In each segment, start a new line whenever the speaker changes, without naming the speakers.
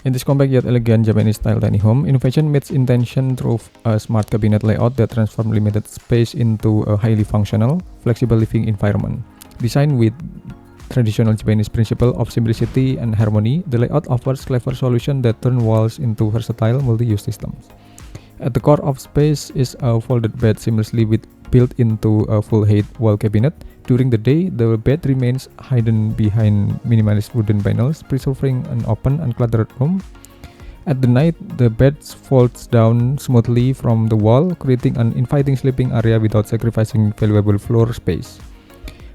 In this compact yet elegant Japanese-style tiny home, innovation meets intention through a smart cabinet layout that transforms limited space into a highly functional, flexible living environment. Designed with traditional Japanese principle of simplicity and harmony, the layout offers clever solutions that turn walls into versatile multi-use systems. At the core of space is a folded bed seamlessly built into a full-height wall cabinet. During the day, the bed remains hidden behind minimalist wooden panels, preserving an open, uncluttered room. At the night, the bed folds down smoothly from the wall, creating an inviting sleeping area without sacrificing valuable floor space.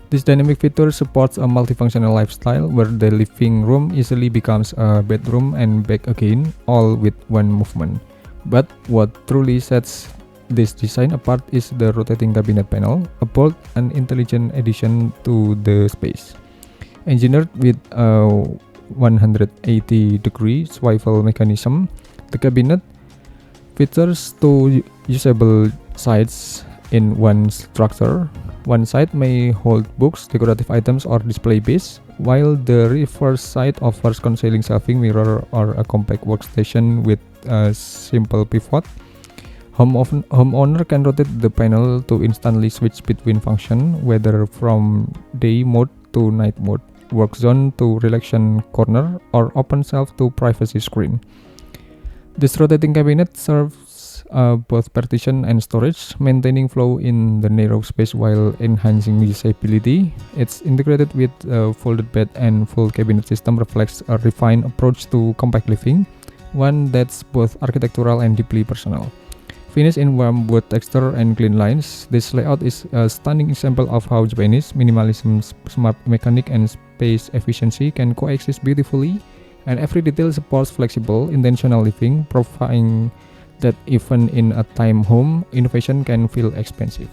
This dynamic feature supports a multifunctional lifestyle where the living room easily becomes a bedroom and back again, all with one movement. But what truly sets this design apart is the rotating cabinet panel, a bold and intelligent addition to the space. Engineered with a 180-degree swivel mechanism, the cabinet features two usable sides in one structure. One side may hold books, decorative items, or display base, while the reverse side offers concealing shelving, mirror, or a compact workstation with a simple pivot. Homeowner can rotate the panel to instantly switch between function, whether from day mode to night mode, work zone to relaxation corner, or open shelf to privacy screen. This rotating cabinet serves both partition and storage, maintaining flow in the narrow space while enhancing usability. Its integrated with a folded bed and full cabinet system reflects a refined approach to compact living, one that's both architectural and deeply personal. Finished in warm wood texture and clean lines, this layout is a stunning example of how Japanese minimalism, smart mechanic, and space efficiency can coexist beautifully, and every detail supports flexible, intentional living, proving that even in a time home, innovation can feel expensive.